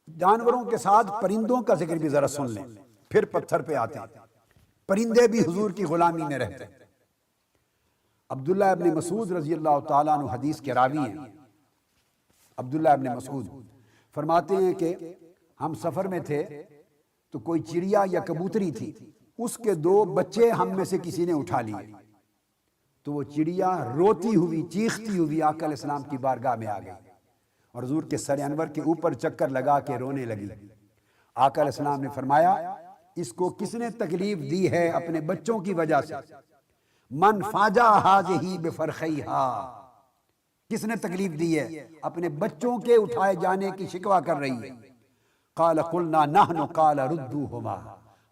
جانوروں کے ساتھ پرندوں کا ذکر بھی ذرا سن لیں، پھر پتھر پہ آتے ہیں۔ پرندے بھی حضور کی غلامی میں رہتے ہیں۔ عبداللہ ابن مسعود رضی اللہ تعالیٰ عنہ حدیث کے راوی ہیں۔ عبداللہ ابن مسعود فرماتے ہیں کہ ہم سفر میں تھے تو کوئی چڑیا یا کبوتری تھی، اس کے 2 بچے ہم میں سے کسی نے اٹھا لیے، تو وہ چڑیا روتی ہوئی چیختی ہوئی آقا علیہ السلام کی بارگاہ میں آ گئی اور حضور کے سر انور کے اوپر چکر لگا کے رونے لگی۔ آقا علیہ السلام نے فرمایا اس کو کس نے تکلیف دی ہے؟ اپنے بچوں کی وجہ سے۔ من فاجا ہذہ بفرخیھا، کس نے تکلیف دی ہے؟ اپنے بچوں کے اٹھائے جانے کی شکوہ کر رہی ہے۔ قال قلنا نحن قال ردوہما،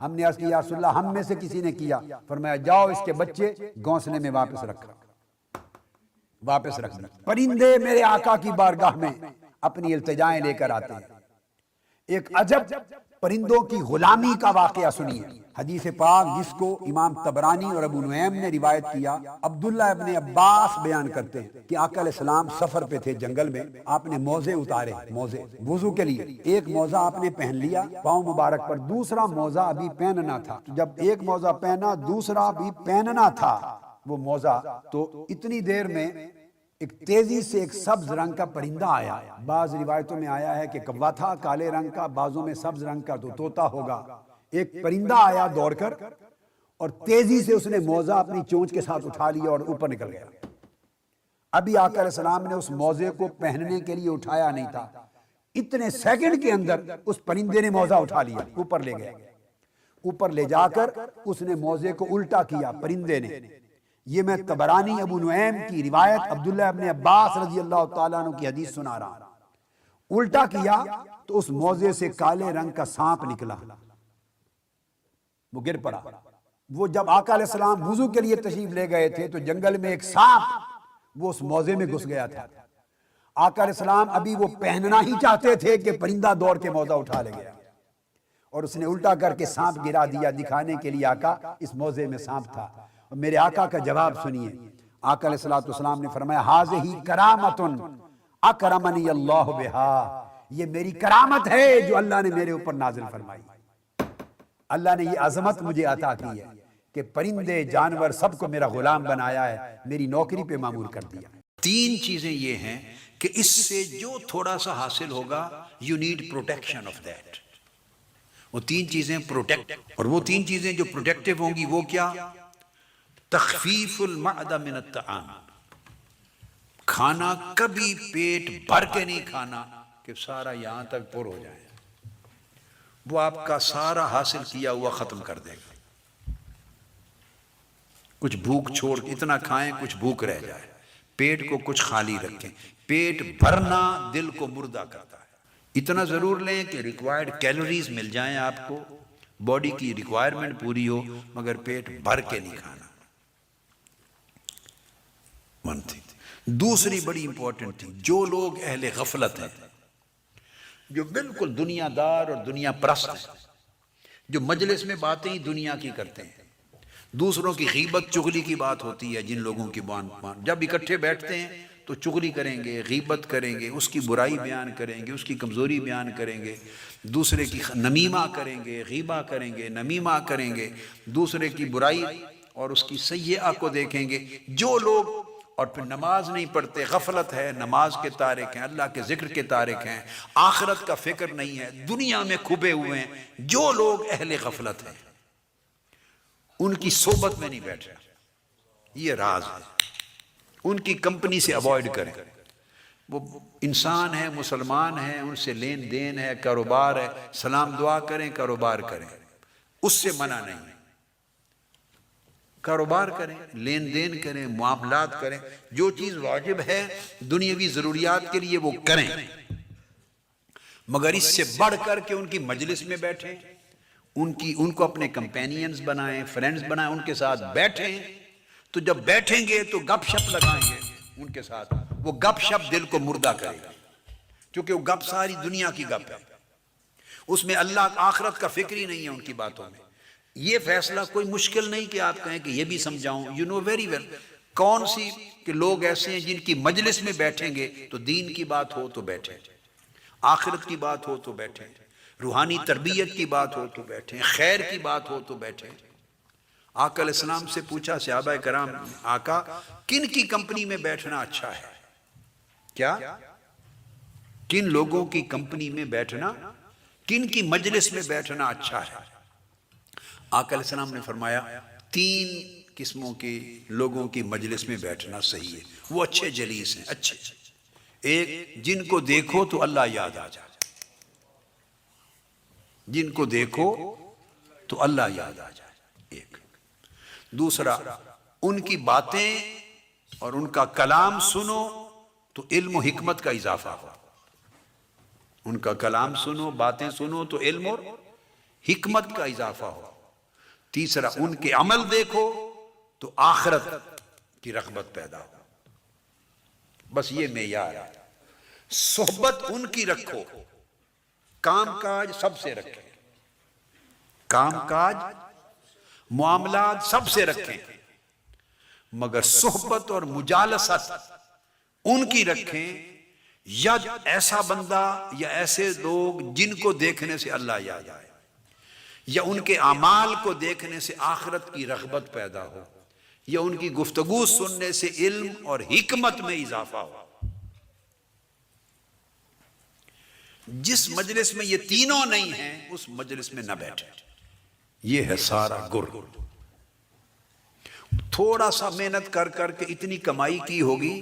ہم نے عرض کیا یا رسول اللہ ہم میں سے کسی نے کیا، فرمایا جاؤ اس کے بچے گھونسلے میں واپس رکھ۔ پرندے میرے آقا کی بارگاہ میں اپنی التجائیں لے کر آتے ہیں۔ ایک عجب پرندوں کی غلامی کا واقعہ سنیے۔ حدیث پاک جس کو امام طبرانی اور ابو نعیم نے روایت کیا، عبداللہ ابن عباس بیان کرتے ہیں کہ آقا علیہ السلام سفر پہ تھے جنگل میں، آپ نے موزے اتارے، موزے وضو کے لیے۔ ایک موزہ آپ نے پہن لیا پاؤں مبارک پر، دوسرا موزہ ابھی پہننا تھا۔ جب ایک موزہ پہنا دوسرا بھی پہننا تھا وہ موزہ، تو اتنی دیر میں ایک تیزی سے ایک سبز رنگ کا پرندہ آیا۔ بعض روایتوں میں آیا ہے کہ کوا تھا کالے رنگ کا، بعضوں میں سبز رنگ کا، تو طوطا ہوگا۔ ایک پرندہ آیا دوڑ کر اور تیزی سے اس نے موزہ اپنی چونچ کے ساتھ اٹھا لیا اور اوپر نکل گیا۔ ابھی آقا علیہ السلام نے اس موزے کو پہننے کے لیے اٹھایا نہیں تھا، اتنے سیکنڈ کے اندر اس پرندے نے موزہ اٹھا لیا، اوپر لے گیا۔ اوپر لے جا کر اس نے موزے کو الٹا کیا پرندے نے۔ یہ میں طبرانی ابو نعیم کی روایت عبداللہ ابن عباس رضی اللہ تعالیٰ عنہ کی حدیث سنا رہا ہوں۔ الٹا کیا تو اس موزے سے کالے رنگ کا سانپ نکلا، وہ گر پڑا۔ وہ جب آقا علیہ السلام وضو کے لیے تشریف لے گئے تھے تو جنگل میں ایک سانپ وہ اس موزے میں گھس گیا تھا۔ آقا علیہ السلام ابھی وہ پہننا ہی چاہتے تھے کہ پرندہ دوڑ کے موزہ اٹھا لے گیا اور اس نے الٹا کر کے سانپ گرا دیا، دکھانے کے لیے آقا اس موزے میں سانپ تھا۔ اور میرے آقا کا جواب سنیے، آقا علیہ السلام نے فرمایا ھذہ کرامۃ اکرمنی اللہ بہا، یہ میری کرامت ہے جو اللہ نے میرے اوپر نازل فرمائی۔ اللہ نے یہ عظمت مجھے عطا کی ہے کہ پرندے جانور سب کو میرا غلام بنایا ہے، میری نوکری پہ مامور کر دیا۔ 3 چیزیں یہ ہیں کہ اس سے جو تھوڑا سا حاصل ہوگا you need protection of that. وہ 3 چیزیں پروٹیکٹ، اور وہ 3 چیزیں جو پروٹیکٹیو ہوں گی وہ کیا؟ تخفیف المعدہ من الطعام، کھانا کبھی پیٹ بھر کے نہیں کھانا کہ سارا یہاں تک پر ہو جائے، وہ آپ کا سارا حاصل کیا ہوا ختم کر دے گا۔ کچھ بھوک چھوڑ اتنا کھائیں کچھ بھوک رہ جائے، پیٹ کو کچھ خالی رکھیں۔ پیٹ بھرنا دل کو مردہ کرتا ہے۔ اتنا ضرور لیں کہ ریکوائرڈ کیلوریز مل جائیں آپ کو، باڈی کی ریکوائرمنٹ پوری ہو، مگر پیٹ بھر کے نہیں کھانا۔ دوسری بڑی امپورٹنٹ تھی، جو لوگ اہل غفلت ہیں، جو بالکل دنیا دار اور دنیا پرست ہیں، جو مجلس میں باتیں ہی دنیا کی کرتے ہیں، دوسروں کی غیبت چغلی کی بات ہوتی ہے، جن لوگوں کی جب اکٹھے بیٹھتے ہیں تو چغلی کریں گے، غیبت کریں گے، اس کی برائی بیان کریں گے، اس کی کمزوری بیان کریں گے، دوسرے کی نمیمہ کریں گے، غیبہ کریں گے، نمیمہ کریں گے، دوسرے کی برائی اور اس کی سیئہ کو دیکھیں گے۔ جو لوگ اور پھر نماز نہیں پڑھتے، غفلت ہے، نماز کے تارک ہیں، اللہ کے ذکر کے تارک ہیں، آخرت کا فکر نہیں ہے، دنیا میں کھبے ہوئے ہیں، جو لوگ اہل غفلت ہیں ان کی صحبت میں نہیں بیٹھے، یہ راز ہے، ان کی کمپنی سے اوائڈ کریں۔ وہ انسان ہیں، مسلمان ہیں، ان سے لین دین ہے، کاروبار ہے، سلام دعا کریں، کاروبار کریں، اس سے منع نہیں۔ کاروبار کریں، لین دین کریں، معاملات کریں، جو چیز واجب ہے دنیاوی ضروریات کے لیے وہ کریں، مگر اس سے بڑھ کر کے ان کی مجلس میں بیٹھیں، ان کو اپنے کمپینینز بنائیں، فرینڈز بنائیں، ان کے ساتھ بیٹھیں، تو جب بیٹھیں گے تو گپ شپ لگائیں گے ان کے ساتھ، وہ گپ شپ دل کو مردہ کرے گا، کیونکہ وہ گپ ساری دنیا کی گپ ہے، اس میں اللہ آخرت کا فکر ہی نہیں ہے ان کی باتوں میں۔ یہ فیصلہ کوئی مشکل نہیں کہ آپ کہیں کہ یہ بھی سمجھاؤں، یو نو ویری ویل کون سی کہ لوگ ایسے ہیں جن کی مجلس میں بیٹھیں گے تو دین کی بات ہو تو بیٹھیں۔ آخرت کی بات ہو تو بیٹھیں، روحانی تربیت کی بات ہو تو بیٹھیں، خیر کی بات ہو تو بیٹھیں۔ آقا علیہ السلام سے پوچھا صحابہ کرام، آقا کن کی کمپنی میں بیٹھنا اچھا ہے؟ کیا؟ کن لوگوں کی کمپنی میں بیٹھنا، کن کی مجلس میں بیٹھنا اچھا ہے؟ آقا علیہ السلام نے فرمایا 3 قسموں کے لوگوں کی مجلس میں بیٹھنا صحیح ہے، وہ اچھے جلیس ہیں، اچھے۔ ایک، جن کو دیکھو تو اللہ یاد آ جائے، جن کو دیکھو تو اللہ یاد آ جائے، ایک۔ دوسرا، ان کی باتیں اور ان کا کلام سنو تو علم و حکمت کا اضافہ ہو، ان کا کلام سنو، باتیں سنو تو علم اور حکمت کا اضافہ ہو۔ تیسرا، ان کے عمل دیکھو تو آخرت کی رغبت پیدا ہو۔ بس یہ معیار ہے۔ صحبت ان کی رکھو، کام کاج سب سے رکھیں، کام کاج معاملات سب سے رکھیں، مگر صحبت اور مجالست ان کی رکھیں یا ایسا بندہ یا ایسے لوگ جن کو دیکھنے سے اللہ یاد آئے، یا ان کے اعمال کو دیکھنے سے آخرت کی رغبت پیدا ہو، یا ان کی گفتگو سننے سے علم اور حکمت میں اضافہ ہو۔ جس مجلس میں یہ تینوں نہیں ہیں اس مجلس میں نہ بیٹھے۔ یہ ہے سارا گر۔ تھوڑا سا محنت کر کر کے اتنی کمائی کی ہوگی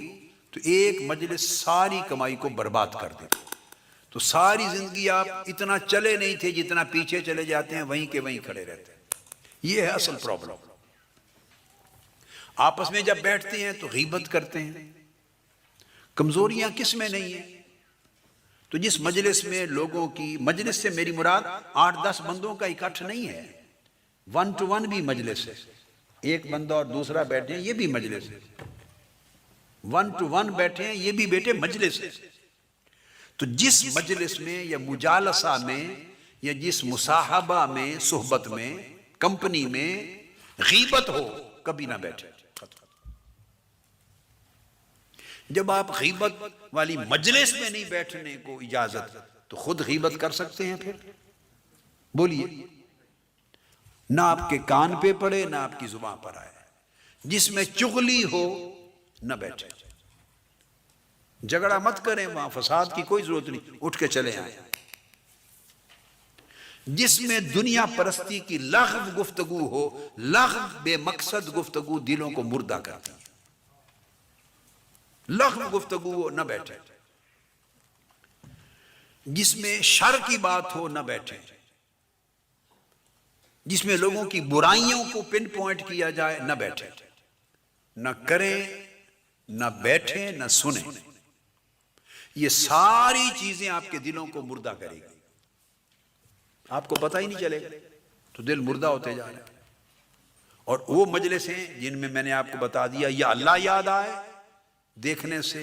تو ایک مجلس ساری کمائی کو برباد کر دے، تو ساری زندگی آپ اتنا چلے نہیں تھے جتنا پیچھے چلے جاتے ہیں، وہیں کے وہیں کھڑے رہتے ہیں۔ یہ ہے اصل پرابلم۔ آپس میں جب بیٹھتے ہیں تو غیبت کرتے ہیں۔ کمزوریاں کس میں نہیں ہیں؟ تو جس مجلس میں لوگوں کی، مجلس سے میری مراد 8-10 بندوں کا اکٹھ نہیں ہے، 1 to 1 بھی مجلس ہے، ایک بندہ اور دوسرا بیٹھے ہیں یہ بھی مجلس ہے، 1 to 1 بیٹھے ہیں یہ بھی بیٹے مجلس ہے۔ تو جس مجلس میں یا مجالسہ میں یا جس مصاحبہ میں، صحبت میں، کمپنی میں غیبت ہو، کبھی نہ بیٹھے۔ جب آپ غیبت والی مجلس میں نہیں بیٹھنے کو اجازت، تو خود غیبت کر سکتے ہیں پھر؟ بولیے، نہ آپ کے کان پہ پڑے نہ آپ کی زبان پر آئے۔ جس میں چغلی ہو نہ بیٹھے، جھگڑا مت کریں، وہاں فساد کی کوئی ضرورت نہیں، اٹھ کے چلے آئیں۔ جس میں دنیا پرستی کی لغو گفتگو ہو، لغو بے مقصد گفتگو دلوں کو مردہ کرتی ہے، لغو گفتگو ہو نہ بیٹھے۔ جس میں شر کی بات ہو نہ بیٹھے، جس میں لوگوں کی برائیوں کو پن پوائنٹ کیا جائے نہ بیٹھے، نہ کریں نہ بیٹھیں نہ سنیں۔ یہ ساری چیزیں آپ کے دلوں کو مردہ کرے گی، آپ کو پتہ ہی نہیں چلے گا، تو دل مردہ ہوتے جا رہے ہیں۔ اور وہ مجلس ہیں جن میں نے آپ کو بتا دیا، یا اللہ یاد آئے دیکھنے سے،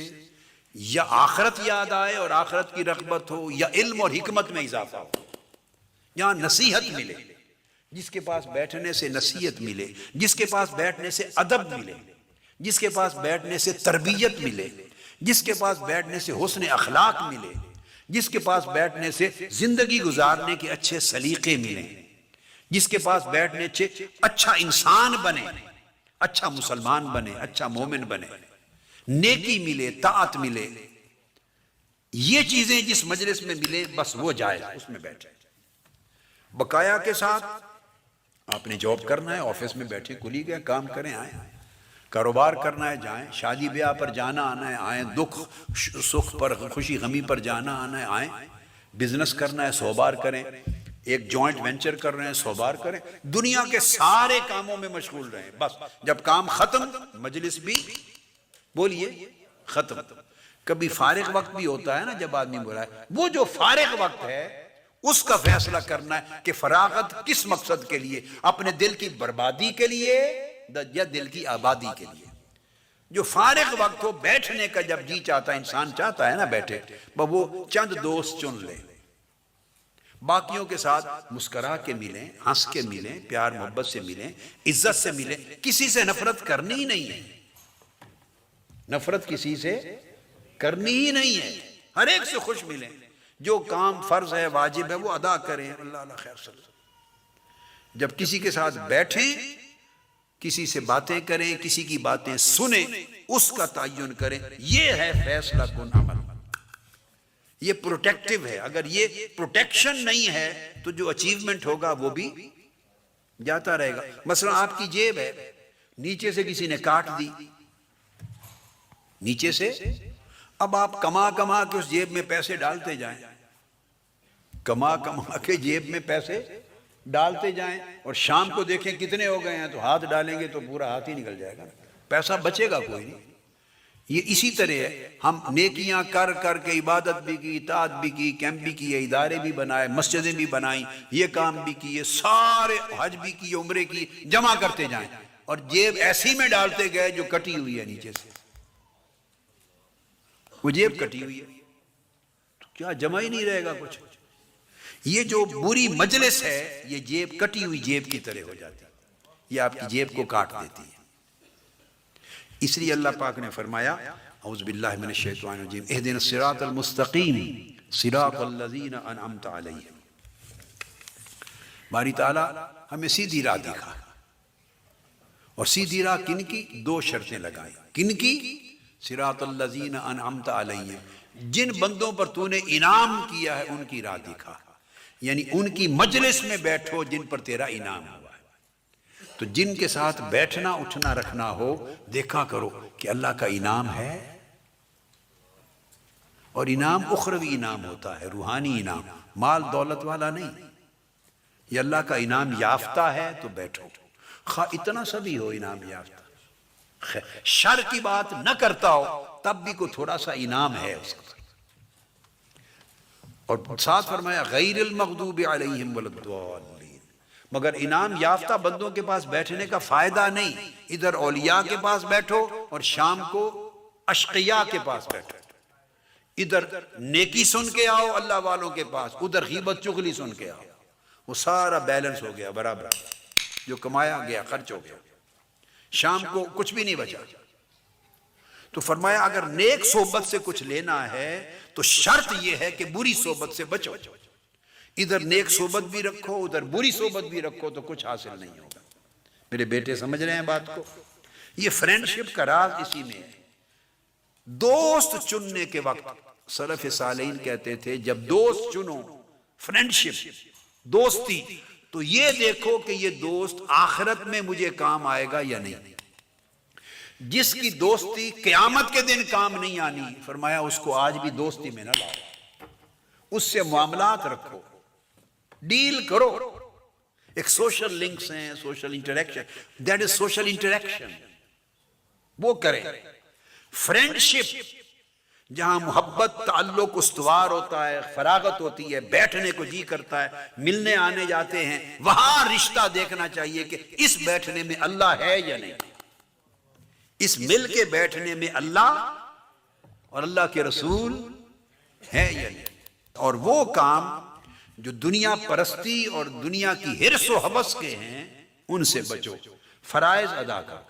یا آخرت یاد آئے اور آخرت کی رغبت ہو، یا علم اور حکمت میں اضافہ ہو، یہاں نصیحت ملے، جس کے پاس بیٹھنے سے نصیحت ملے، جس کے پاس بیٹھنے سے ادب ملے، جس کے پاس بیٹھنے سے تربیت ملے، جس کے پاس بیٹھنے سے حسن اخلاق ملے، جس کے پاس بیٹھنے سے زندگی گزارنے کے اچھے سلیقے ملیں، جس کے پاس بیٹھنے سے اچھا انسان بنے، اچھا مسلمان بنے، اچھا مومن بنے، نیکی ملے، طاعت ملے، یہ چیزیں جس مجلس میں ملے بس وہ جائز، اس میں بیٹھے بقایا کے ساتھ۔ آپ نے جاب کرنا ہے، آفس میں بیٹھے کھلی گئے، کام کریں آئیں، کاروبار کرنا ہے جائیں، شادی بیاہ پر جانا آنا ہے آئیں، دکھ سکھ پر، خوشی غمی پر جانا آنا ہے آئیں، بزنس کرنا ہے 100 بار کریں، ایک جوائنٹ وینچر کر رہے ہیں 100 بار کریں، دنیا کے سارے کاموں میں مشغول رہیں، بس جب کام ختم مجلس بھی بولیے ختم۔ کبھی فارغ وقت بھی ہوتا ہے نا جب آدمی بولا ہے، وہ جو فارغ وقت ہے اس کا فیصلہ کرنا ہے کہ فراغت کس مقصد کے لیے، اپنے دل کی بربادی کے لیے یا دل کی آبادی کے لیے۔ جو فارغ وقت ہو بیٹھنے کا جب جی چاہتا ہے، انسان چاہتا ہے نا بیٹھے، وہ چند دوست چن لے، باقیوں کے ساتھ مسکرا کے ملیں، ہنس کے ملیں، پیار محبت سے ملیں، عزت سے ملیں، کسی سے نفرت کرنی ہی نہیں ہے، نفرت کسی سے کرنی ہی نہیں ہے، ہر ایک سے خوش ملیں۔ جو کام فرض ہے واجب ہے وہ ادا کریں. اللہ اللہ خیر صلی اللہ. جب کسی کے ساتھ بیٹھیں کسی سے باتیں کریں کسی کی باتیں سنیں اس کا تعین کریں. یہ ہے فیصلہ کن عمل. یہ پروٹیکٹیو ہے. اگر یہ پروٹیکشن نہیں ہے تو جو اچیومنٹ ہوگا وہ بھی جاتا رہے گا. مثلا آپ کی جیب ہے نیچے سے کسی نے کاٹ دی نیچے سے. اب آپ کما کما کے اس جیب میں پیسے ڈالتے جائیں کما کما کے جیب میں پیسے ڈالتے جائیں اور شام کو دیکھیں کتنے ہو گئے ہیں تو ہاتھ ڈالیں گے تو پورا ہاتھ ہی نکل جائے گا. پیسہ بچے گا کوئی نہیں. یہ اسی طرح ہے. ہم نیکیاں کر کر کے عبادت بھی کی اطاعت بھی کی کیمپ بھی کیے ادارے بھی بنائے مسجدیں بھی بنائیں یہ کام بھی کیے سارے حج بھی کی عمرے کی جمع کرتے جائیں اور جیب ایسی میں ڈالتے گئے جو کٹی ہوئی ہے نیچے سے. وہ جیب کٹی ہوئی ہے تو کیا جمع ہی نہیں رہے گا کچھ. یہ جو بری مجلس ہے یہ جیب کٹی ہوئی جیب کی طرح ہو جاتی ہے. یہ آپ کی جیب کو کاٹ دیتی ہے. اس لیے اللہ پاک نے فرمایا اعوذ باللہ من الشیطان الرجیم اہدنا الصراط المستقیم صراط الذین انعمت علیہم. باری تعالیٰ ہمیں سیدھی راہ دکھا اور سیدھی راہ کن کی دو شرطیں لگائیں. کن کی؟ صراط الذین انعمت علیہم جن بندوں پر تو نے انعام کیا ہے ان کی راہ دکھا. یعنی ان کی مجلس میں بیٹھو جن پر تیرا انعام ہوا ہے. تو جن کے ساتھ بیٹھنا اٹھنا رکھنا ہو دیکھا کرو کہ اللہ کا انعام ہے. اور انعام اخروی انعام ہوتا ہے روحانی انعام مال دولت والا نہیں. یہ اللہ کا انعام یافتہ ہے تو بیٹھو خواہ اتنا سا بھی ہو انعام یافتہ. شر کی بات نہ کرتا ہو تب بھی کوئی تھوڑا سا انعام ہے اس کا. اور ساتھ فرمایا غیر المغضوب علیہم ولا الضالین. مگر انعام یافتہ بندوں کے پاس بیٹھنے کا فائدہ نہیں. ادھر اولیاء کے پاس بیٹھو اور شام کو اشقیاء کے پاس بیٹھو. ادھر نیکی سن کے آؤ اللہ والوں کے پاس ادھر غیبت چغلی سن کے آؤ. وہ سارا بیلنس ہو گیا برابر. جو کمایا گیا خرچ ہو گیا. شام کو کچھ بھی نہیں بچا. تو فرمایا اگر نیک صحبت سے کچھ لینا ہے تو شرط یہ ہے کہ بری صحبت سے بچو. ادھر نیک صحبت بھی رکھو ادھر بری صحبت بھی رکھو تو کچھ حاصل نہیں ہوگا. میرے بیٹے سمجھ رہے ہیں بات کو. یہ فرینڈشپ کا راز اسی میں ہے. دوست چننے کے وقت سلف صالحین کہتے تھے جب دوست چنو فرینڈشپ دوستی تو یہ دیکھو کہ یہ دوست آخرت میں مجھے کام آئے گا یا نہیں. جس کی دوستی قیامت کے دن کام نہیں آنی فرمایا اس کو آج بھی دوستی میں نہ لاؤ. اس سے معاملات رکھو ڈیل کرو. ایک سوشل لنکس ہیں social interaction that is social interaction وہ کریں. فرینڈشپ جہاں محبت تعلق استوار ہوتا ہے فراغت ہوتی ہے بیٹھنے کو جی کرتا ہے ملنے آنے جاتے ہیں وہاں رشتہ دیکھنا چاہیے کہ اس بیٹھنے میں اللہ ہے یا نہیں. اس مل کے بیٹھنے میں اللہ اور اللہ کے رسول ہے یا نہیں. اور وہ کام جو دنیا پرستی اور دنیا کی حرص و حوث کے ہیں ان سے بچو. فرائض ادا کرو.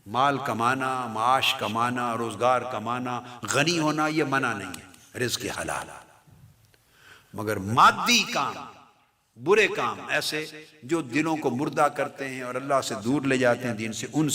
مال کمانا معاش کمانا روزگار کمانا غنی ہونا یہ منع نہیں ہے رزق حلال. مگر مادی کام برے کام ایسے جو دلوں کو مردہ کرتے ہیں اور اللہ سے دور لے جاتے ہیں دین سے ان